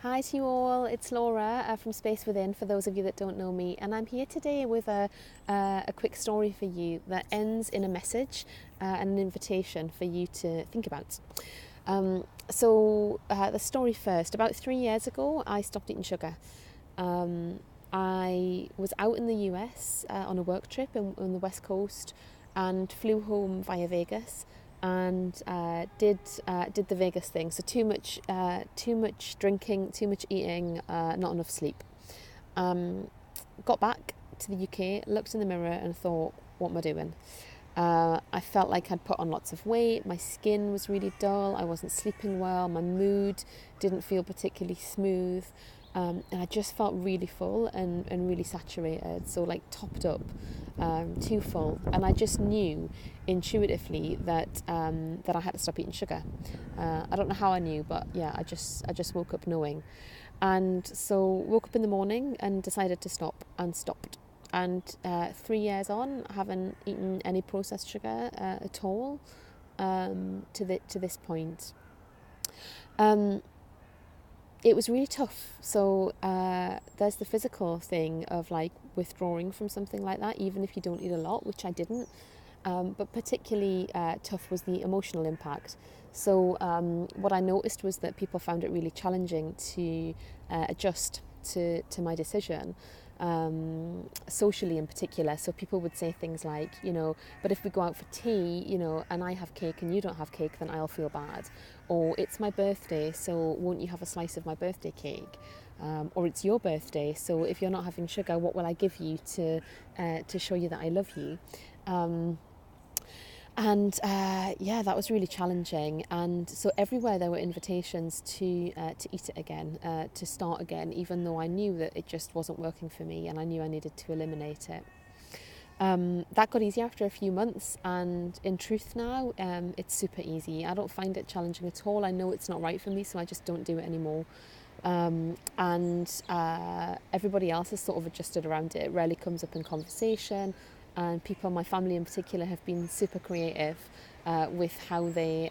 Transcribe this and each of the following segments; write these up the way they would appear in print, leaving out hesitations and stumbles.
Hi to you all, it's Laura from Space Within, for those of you that don't know me, and I'm here today with a quick story for you that ends in a message and an invitation for you to think about. The story first. About 3 years ago, I stopped eating sugar. I was out in the US on a work trip on the West Coast and flew home via Vegas and did the Vegas thing. So too much drinking, too much eating, not enough sleep. Got back to the UK, looked in the mirror and thought, what am I doing? I felt like I'd put on lots of weight, my skin was really dull, I wasn't sleeping well, my mood didn't feel particularly smooth, and I just felt really full and really saturated, so like topped up, too full, and I just knew intuitively that I had to stop eating sugar. I don't know how I knew, but yeah, I just woke up knowing. And so woke up in the morning and decided to stop, and stopped. And 3 years on, I haven't eaten any processed sugar at all to this point. It was really tough. So there's the physical thing of like withdrawing from something like that, even if you don't eat a lot, which I didn't. But particularly tough was the emotional impact. So what I noticed was that people found it really challenging to adjust to my decision, socially in particular. So people would say things like, but if we go out for tea, and I have cake and you don't have cake, then I'll feel bad. Or it's my birthday, so won't you have a slice of my birthday cake? Or it's your birthday, so if you're not having sugar, what will I give you to show you that I love you? That was really challenging. And so everywhere there were invitations to eat it again, to start again, even though I knew that it just wasn't working for me and I knew I needed to eliminate it. That got easier after a few months, and in truth now, it's super easy. I don't find it challenging at all. I know it's not right for me, so I just don't do it anymore. Everybody else has sort of adjusted around it. It rarely comes up in conversation. And people, my family in particular, have been super creative with how they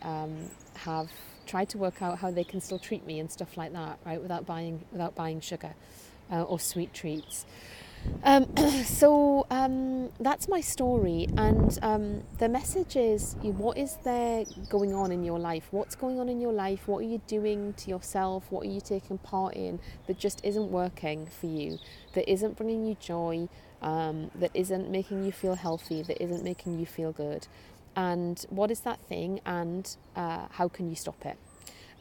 have tried to work out how they can still treat me and stuff like that, right? Without buying sugar or sweet treats. That's my story, and the message is: what is there going on in your life? What's going on in your life? What are you doing to yourself? What are you taking part in that just isn't working for you? That isn't bringing you joy? That isn't making you feel healthy? That isn't making you feel good? And what is that thing? And how can you stop it?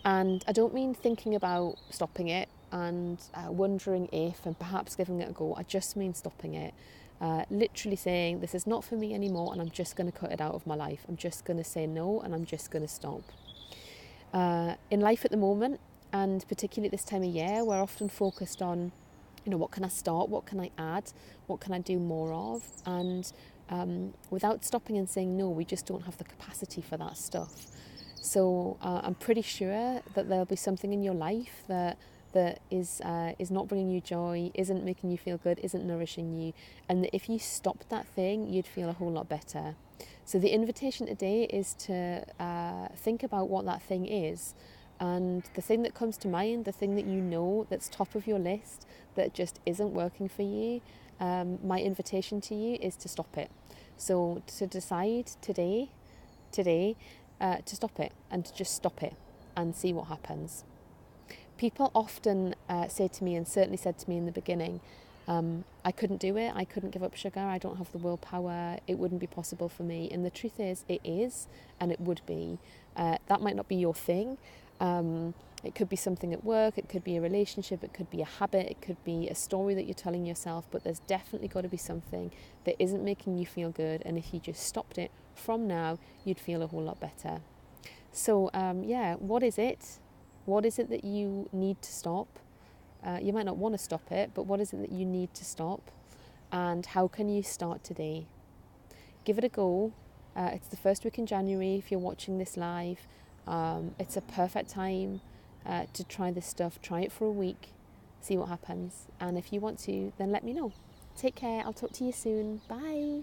And I don't mean thinking about stopping it and wondering if and perhaps giving it a go. I just mean stopping it. Literally saying, this is not for me anymore, and I'm just going to cut it out of my life. I'm just going to say no, and I'm just going to stop. In life at the moment, and particularly at this time of year, we're often focused on, what can I start? What can I add? What can I do more of? And without stopping and saying no, we just don't have the capacity for that stuff. So I'm pretty sure that there'll be something in your life that is not bringing you joy, isn't making you feel good, isn't nourishing you, and that if you stopped that thing, you'd feel a whole lot better. So the invitation today is to think about what that thing is, and the thing that comes to mind, the thing that that's top of your list that just isn't working for you. My invitation to you is to stop it. So to decide today. To stop it, and to just stop it and see what happens. People often say to me, and certainly said to me in the beginning, I couldn't do it, I couldn't give up sugar, I don't have the willpower, it wouldn't be possible for me. And the truth is, it is, and it would be. That might not be your thing. It could be something at work, it could be a relationship, it could be a habit, it could be a story that you're telling yourself, but there's definitely got to be something that isn't making you feel good, and if you just stopped it from now, you'd feel a whole lot better. So what is it? What is it that you need to stop? You might not want to stop it, but what is it that you need to stop? And how can you start today? Give it a go. It's the first week in January if you're watching this live. It's a perfect time to try this stuff. Try it for a week, see what happens. And if you want to, then let me know. Take care. I'll talk to you soon. Bye.